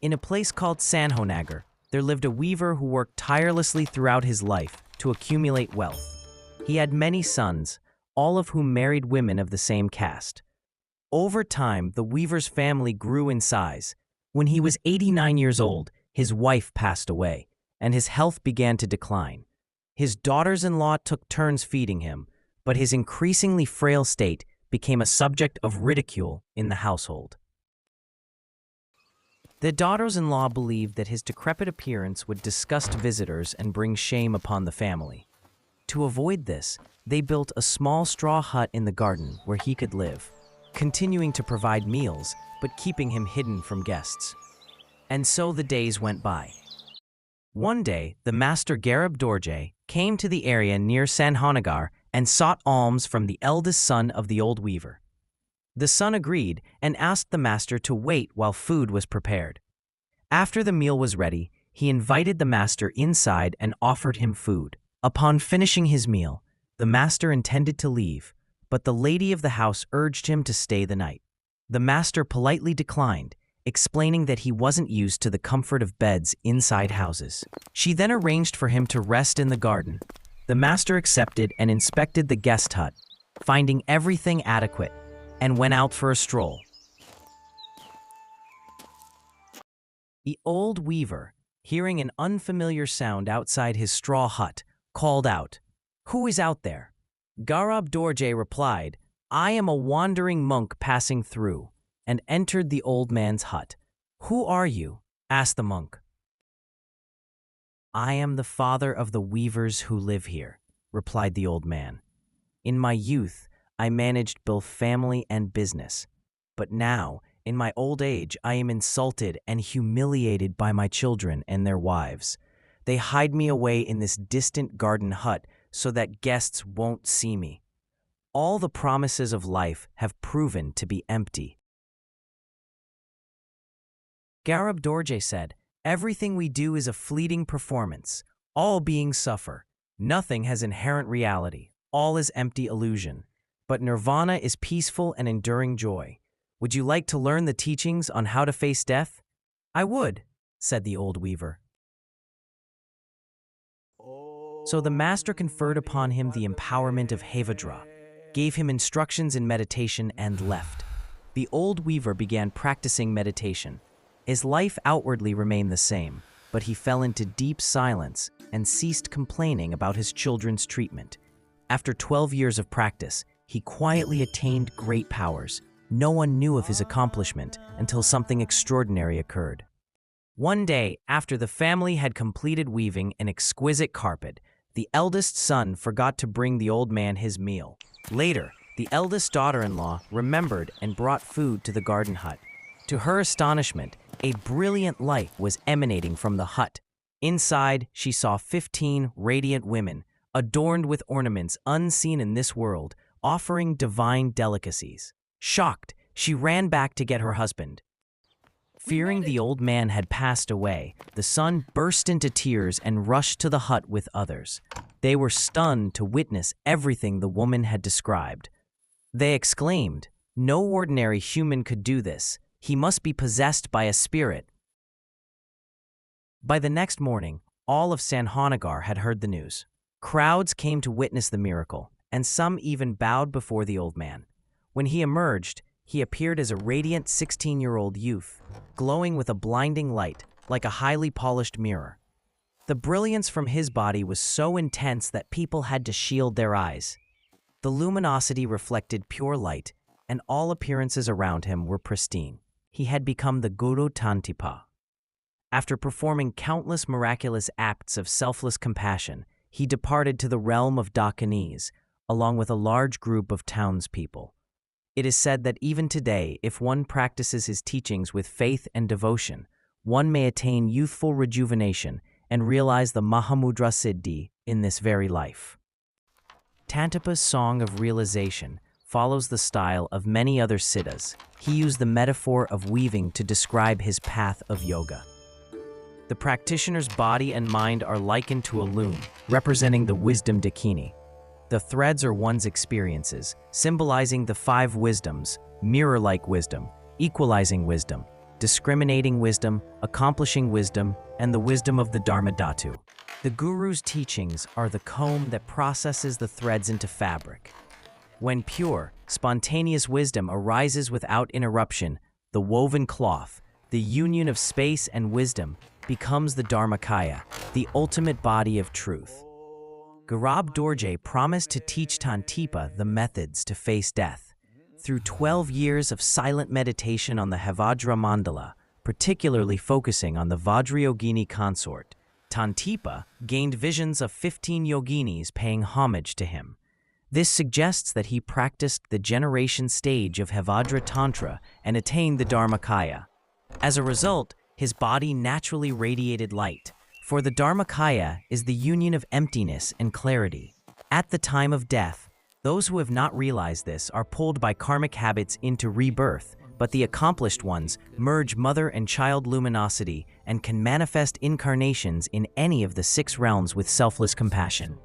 In a place called Sanhonagar, there lived a weaver who worked tirelessly throughout his life to accumulate wealth. He had many sons, all of whom married women of the same caste. Over time, the weaver's family grew in size. When he was 89 years old, his wife passed away, and his health began to decline. His daughters-in-law took turns feeding him, but his increasingly frail state became a subject of ridicule in the household. The daughters-in-law believed that his decrepit appearance would disgust visitors and bring shame upon the family. To avoid this, they built a small straw hut in the garden where he could live, continuing to provide meals, but keeping him hidden from guests. And so the days went by. One day, the master Garab Dorje came to the area near Sanhonagar and sought alms from the eldest son of the old weaver. The son agreed and asked the master to wait while food was prepared. After the meal was ready, he invited the master inside and offered him food. Upon finishing his meal, the master intended to leave, but the lady of the house urged him to stay the night. The master politely declined, explaining that he wasn't used to the comfort of beds inside houses. She then arranged for him to rest in the garden. The master accepted and inspected the guest hut, finding everything adequate, and went out for a stroll. The old weaver, hearing an unfamiliar sound outside his straw hut, called out, "Who is out there?" Garab Dorje replied, "I am a wandering monk passing through," and entered the old man's hut. "Who are you?" asked the monk. "I am the father of the weavers who live here," replied the old man. "In my youth, I managed both family and business, but now, in my old age, I am insulted and humiliated by my children and their wives. They hide me away in this distant garden hut so that guests won't see me. All the promises of life have proven to be empty." Garab Dorje said, "Everything we do is a fleeting performance. All beings suffer. Nothing has inherent reality. All is empty illusion. But nirvana is peaceful and enduring joy. Would you like to learn the teachings on how to face death?" "I would," said the old weaver. So the master conferred upon him the empowerment of Hevajra, gave him instructions in meditation, and left. The old weaver began practicing meditation. His life outwardly remained the same, but he fell into deep silence and ceased complaining about his children's treatment. After 12 years of practice, he quietly attained great powers. No one knew of his accomplishment until something extraordinary occurred. One day, after the family had completed weaving an exquisite carpet, the eldest son forgot to bring the old man his meal. Later, the eldest daughter-in-law remembered and brought food to the garden hut. To her astonishment, a brilliant light was emanating from the hut. Inside, she saw 15 radiant women, adorned with ornaments unseen in this world, offering divine delicacies. Shocked, she ran back to get her husband. Fearing the old man had passed away, the son burst into tears and rushed to the hut with others. They were stunned to witness everything the woman had described. They exclaimed, "No ordinary human could do this. He must be possessed by a spirit." By the next morning, all of Sanhonagar had heard the news. Crowds came to witness the miracle, and some even bowed before the old man. When he emerged, he appeared as a radiant 16-year-old youth, glowing with a blinding light, like a highly polished mirror. The brilliance from his body was so intense that people had to shield their eyes. The luminosity reflected pure light, and all appearances around him were pristine. He had become the Guru Tantipa. After performing countless miraculous acts of selfless compassion, he departed to the realm of Dakinis, along with a large group of townspeople. It is said that even today, if one practices his teachings with faith and devotion, one may attain youthful rejuvenation and realize the Mahamudra Siddhi in this very life. Tantipa's song of realization follows the style of many other siddhas. He used the metaphor of weaving to describe his path of yoga. The practitioner's body and mind are likened to a loom, representing the wisdom dakini. The threads are one's experiences, symbolizing the 5 wisdoms: mirror-like wisdom, equalizing wisdom, discriminating wisdom, accomplishing wisdom, and the wisdom of the Dharmadhatu. The Guru's teachings are the comb that processes the threads into fabric. When pure, spontaneous wisdom arises without interruption, the woven cloth, the union of space and wisdom, becomes the Dharmakāya, the ultimate body of truth. Garab Dorje promised to teach Tantipa the methods to face death. Through 12 years of silent meditation on the Hevajra mandala, particularly focusing on the Vajrayogini consort, Tantipa gained visions of 15 yoginis paying homage to him. This suggests that he practiced the generation stage of Hevajra Tantra and attained the Dharmakāya. As a result, his body naturally radiated light, for the Dharmakāya is the union of emptiness and clarity. At the time of death, those who have not realized this are pulled by karmic habits into rebirth, but the accomplished ones merge mother and child luminosity and can manifest incarnations in any of the 6 realms with selfless compassion.